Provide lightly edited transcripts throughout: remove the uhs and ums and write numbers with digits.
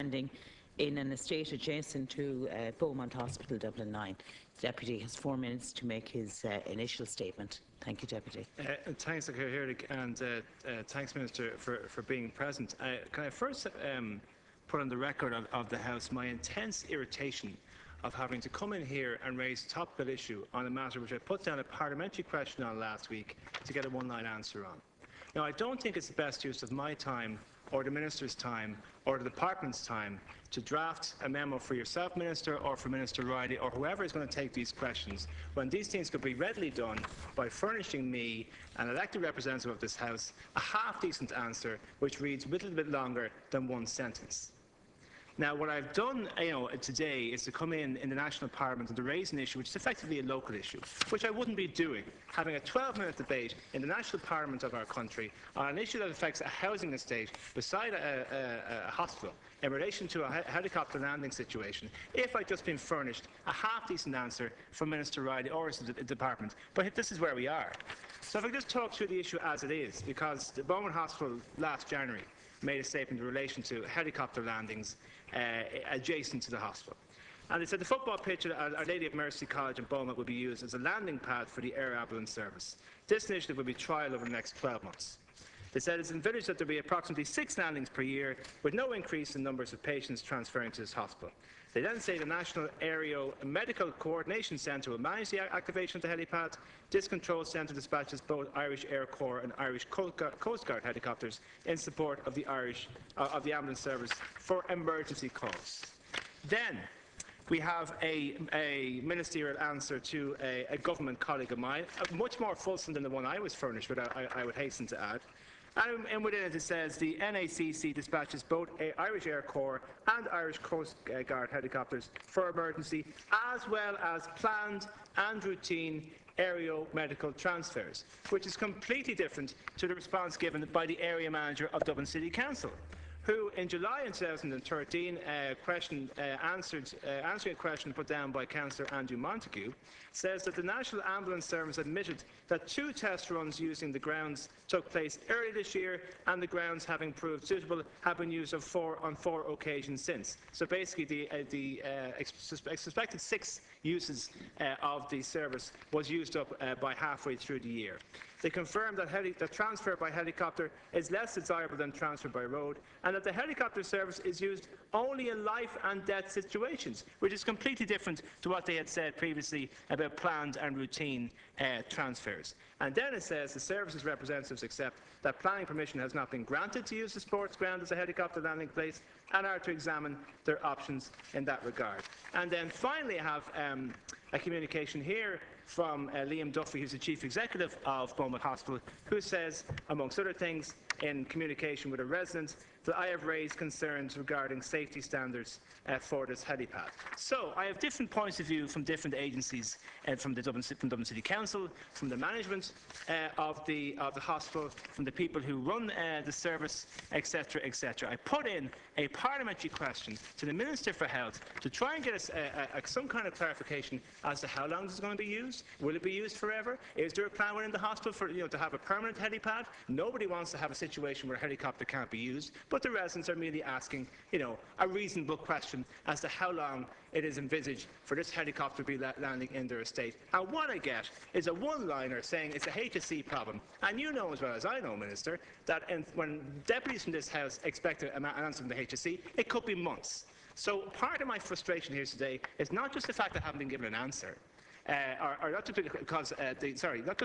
landing in an estate adjacent to Beaumont Hospital, Dublin 9. The Deputy has 4 minutes to make his initial statement. Thank you, Deputy. Thanks, Secretary, and thanks, Minister, for being present. Can I first put on the record of the House my intense irritation of having to come in here and raise a topical issue on a matter which I put down a parliamentary question on last week to get a one-line answer on. Now, I don't think it's the best use of my time or the Minister's time or the Department's time to draft a memo for yourself, Minister, or for Minister Riley, or whoever is going to take these questions, when these things could be readily done by furnishing me, an elected representative of this House, a half-decent answer which reads a little bit longer than one sentence. Now, what I've done today is to come in the National Parliament and to raise an issue which is effectively a local issue, which I wouldn't be doing, having a 12-minute debate in the National Parliament of our country on an issue that affects a housing estate beside a hospital in relation to a helicopter landing situation, if I'd just been furnished a half-decent answer from Minister Riley or his department. But this is where we are. So if I could just talk through the issue as it is, because the Beaumont Hospital last January made a statement in relation to helicopter landings adjacent to the hospital. And they said the football pitch at Our Lady of Mercy College in Beaumont will be used as a landing pad for the air ambulance service. This initiative will be trialled over the next 12 months. They said it's envisaged that there will be approximately 6 landings per year, with no increase in numbers of patients transferring to this hospital. They then say the National Aero Medical Coordination Centre will manage the activation of the helipad. This control centre dispatches both Irish Air Corps and Irish Coast Guard helicopters in support of the ambulance service for emergency calls. Then we have a ministerial answer to a government colleague of mine, much more fulsome than the one I was furnished with, I would hasten to add. And within it, it says the NACC dispatches both Irish Air Corps and Irish Coast Guard helicopters for emergency, as well as planned and routine aerial medical transfers, which is completely different to the response given by the area manager of Dublin City Council, who in July 2013 answering a question put down by Councillor Andrew Montague, says that the National Ambulance Service admitted that 2 test runs using the grounds took place early this year, and the grounds, having proved suitable, have been used on 4 occasions since. So basically the suspected 6 uses of the service was used up by halfway through the year. They confirmed that transfer by helicopter is less desirable than transfer by road, and that the helicopter service is used only in life and death situations, which is completely different to what they had said previously about planned and routine transfers. And then it says the services representatives accept that planning permission has not been granted to use the sports ground as a helicopter landing place, and are to examine their options in that regard. And then finally I have a communication here from Liam Duffy, who's the Chief Executive of Beaumont Hospital, who says, amongst other things, in communication with a resident, that I have raised concerns regarding safety standards for this helipad. So I have different points of view from different agencies, from Dublin City Council, from the management of the hospital, from the people who run the service, etc., etc. I put in a parliamentary question to the Minister for Health to try and get us some kind of clarification as to how long this is going to be used. Will it be used forever? Is there a plan within the hospital for to have a permanent helipad? Nobody wants to have a situation where a helicopter can't be used, but the residents are merely asking, a reasonable question as to how long it is envisaged for this helicopter to be landing in their estate. And what I get is a one-liner saying it's a HSE problem. And you know as well as I know, Minister, that when deputies from this House expect an answer from the HSE, it could be months. So part of my frustration here today is not just the fact that I haven't been given an answer, or not just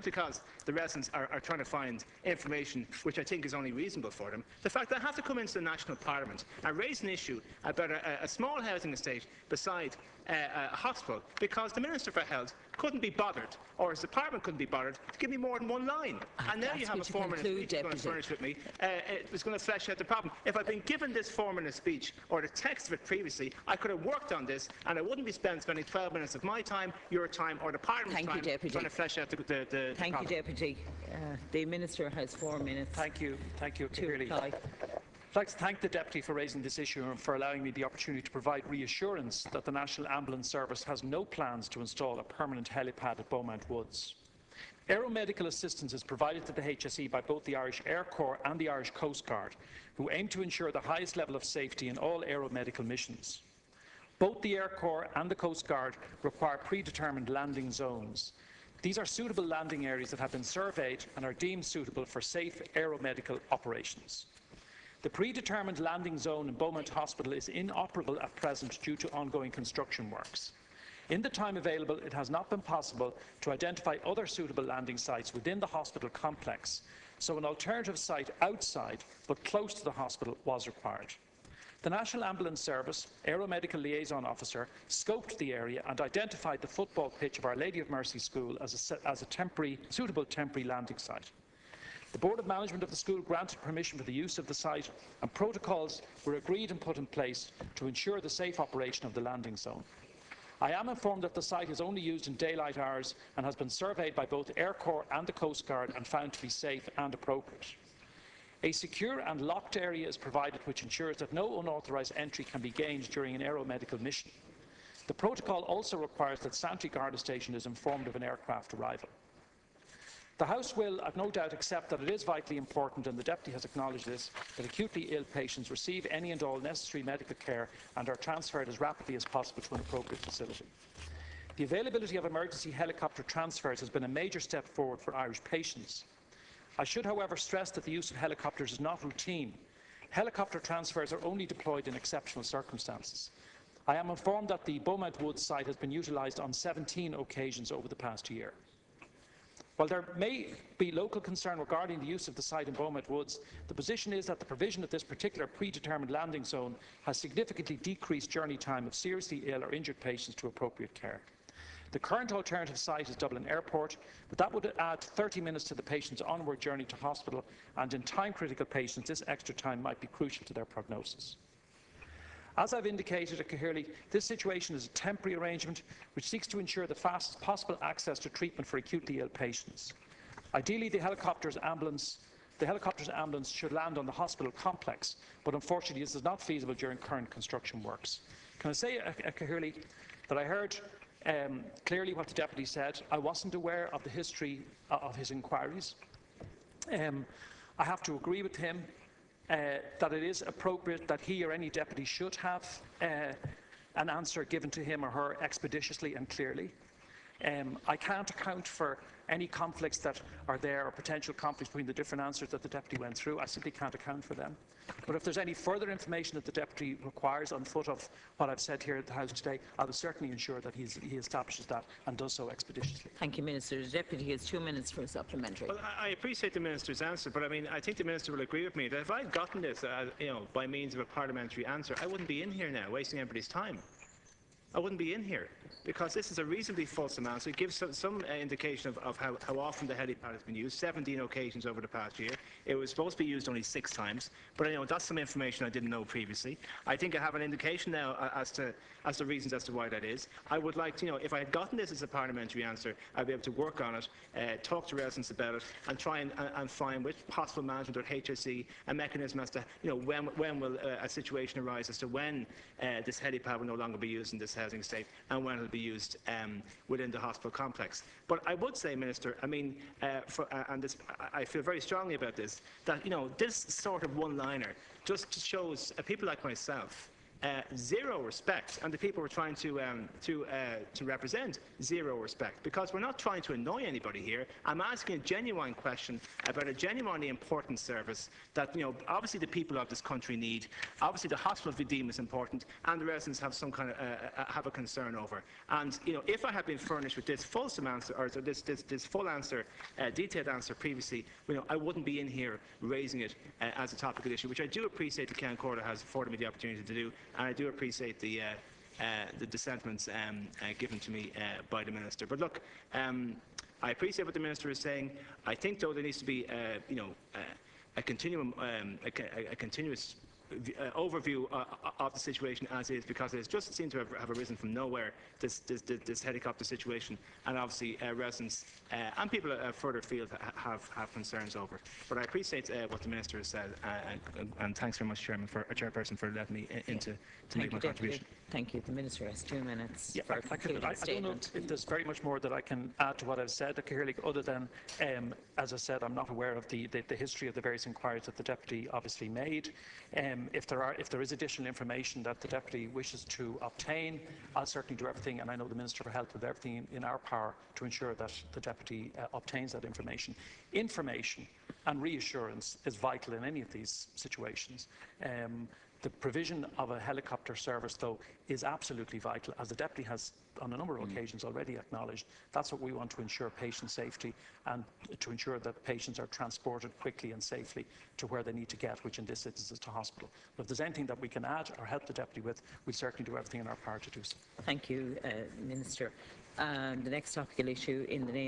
because the residents are trying to find information which I think is only reasonable for them. The fact that I have to come into the National Parliament and raise an issue about a small housing estate beside a hospital because the Minister for Health couldn't be bothered, or his department couldn't be bothered, to give me more than one line. And now you have a 4-minute speech you're going to furnish with me. It's going to flesh out the problem. If I'd been given this 4-minute speech, or the text of it previously, I could have worked on this, and I wouldn't be spending 12 minutes of my time, your time, or the Parliament's time trying to flesh out the problem. Thank you, Deputy. The Minister has 4 minutes. Thank you, to reply. I'd like to thank the Deputy for raising this issue and for allowing me the opportunity to provide reassurance that the National Ambulance Service has no plans to install a permanent helipad at Beaumont Woods. Aeromedical assistance is provided to the HSE by both the Irish Air Corps and the Irish Coast Guard, who aim to ensure the highest level of safety in all aeromedical missions. Both the Air Corps and the Coast Guard require predetermined landing zones. These are suitable landing areas that have been surveyed and are deemed suitable for safe aeromedical operations. The predetermined landing zone in Beaumont Hospital is inoperable at present due to ongoing construction works. In the time available, it has not been possible to identify other suitable landing sites within the hospital complex, so an alternative site outside but close to the hospital was required. The National Ambulance Service Aeromedical Liaison Officer scoped the area and identified the football pitch of Our Lady of Mercy School as a suitable temporary landing site. The Board of Management of the school granted permission for the use of the site, and protocols were agreed and put in place to ensure the safe operation of the landing zone. I am informed that the site is only used in daylight hours and has been surveyed by both Air Corps and the Coast Guard and found to be safe and appropriate. A secure and locked area is provided which ensures that no unauthorised entry can be gained during an aeromedical mission. The protocol also requires that Santry Garda Station is informed of an aircraft arrival. The House will, I've no doubt, accept that it is vitally important, and the Deputy has acknowledged this, that acutely ill patients receive any and all necessary medical care and are transferred as rapidly as possible to an appropriate facility. The availability of emergency helicopter transfers has been a major step forward for Irish patients. I should, however, stress that the use of helicopters is not routine. Helicopter transfers are only deployed in exceptional circumstances. I am informed that the Beaumont Woods site has been utilised on 17 occasions over the past year. While there may be local concern regarding the use of the site in Beaumont Woods, the position is that the provision of this particular predetermined landing zone has significantly decreased journey time of seriously ill or injured patients to appropriate care. The current alternative site is Dublin Airport, but that would add 30 minutes to the patient's onward journey to hospital, and in time-critical patients, this extra time might be crucial to their prognosis. As I've indicated at Cahirley, this situation is a temporary arrangement which seeks to ensure the fastest possible access to treatment for acutely ill patients. Ideally, the helicopter's ambulance should land on the hospital complex, but unfortunately this is not feasible during current construction works. Can I say at Cahirley that I heard clearly what the Deputy said. I wasn't aware of the history of his inquiries. I have to agree with him that it is appropriate that he or any deputy should have an answer given to him or her expeditiously and clearly. I can't account for any conflicts that are there or potential conflicts between the different answers that the Deputy went through. I simply can't account for them. But if there's any further information that the Deputy requires on foot of what I've said here at the House today, I will certainly ensure that he establishes that and does so expeditiously. Thank you, Minister. The Deputy has 2 minutes for a supplementary. Well, I appreciate the Minister's answer, but I think the Minister will agree with me that if I'd gotten this by means of a parliamentary answer, I wouldn't be in here now wasting everybody's time. I wouldn't be in here, because this is a reasonably fulsome answer. It gives some indication of how often the helipad has been used, 17 occasions over the past year. It was supposed to be used only 6 times, but that's some information I didn't know previously. I think I have an indication now as to reasons as to why that is. I would like to, if I had gotten this as a parliamentary answer, I'd be able to work on it, talk to residents about it, and try and find with possible management or HSE a mechanism as to, when will a situation arise as to when this helipad will no longer be used in this housing estate and when it will be used within the hospital complex. But I would say, Minister, I feel very strongly about this, that this sort of one-liner just shows people like myself zero respect, and the people we're trying to represent zero respect, because we're not trying to annoy anybody here. I'm asking a genuine question about a genuinely important service that obviously the people of this country need. Obviously the hospital we deem is important, and the residents have some kind of have a concern over. And if I had been furnished with this fulsome answer, or this full answer, detailed answer previously, I wouldn't be in here raising it as a topical issue, which I do appreciate the County Court has afforded me the opportunity to do. And I do appreciate the sentiments given to me by the Minister. But look, I appreciate what the Minister is saying. I think, though, there needs to be, a continuous overview of the situation as is, because it just seems to have arisen from nowhere, this helicopter situation, and obviously residents and people further afield have concerns over. But I appreciate what the Minister has said, and thanks very much, Chairperson, for letting me in to make my contribution. Thank you. The Minister has 2 minutes Yeah, for a concluding I don't know statement. if there's very much more that I can add to what I've said, clearly, other than, as I said, I'm not aware of the history of the various inquiries that the Deputy obviously made. If there is additional information that the Deputy wishes to obtain, I'll certainly do everything, and I know the Minister for Health will do everything in our power to ensure that the Deputy obtains that information. Information and reassurance is vital in any of these situations. The provision of a helicopter service, though, is absolutely vital, as the Deputy has on a number of occasions already acknowledged. That's what we want to ensure: patient safety, and to ensure that patients are transported quickly and safely to where they need to get, which in this instance is to hospital. But if there's anything that we can add or help the Deputy with, we'll certainly do everything in our power to do so. Thank you, Minister. The next topical issue, in the name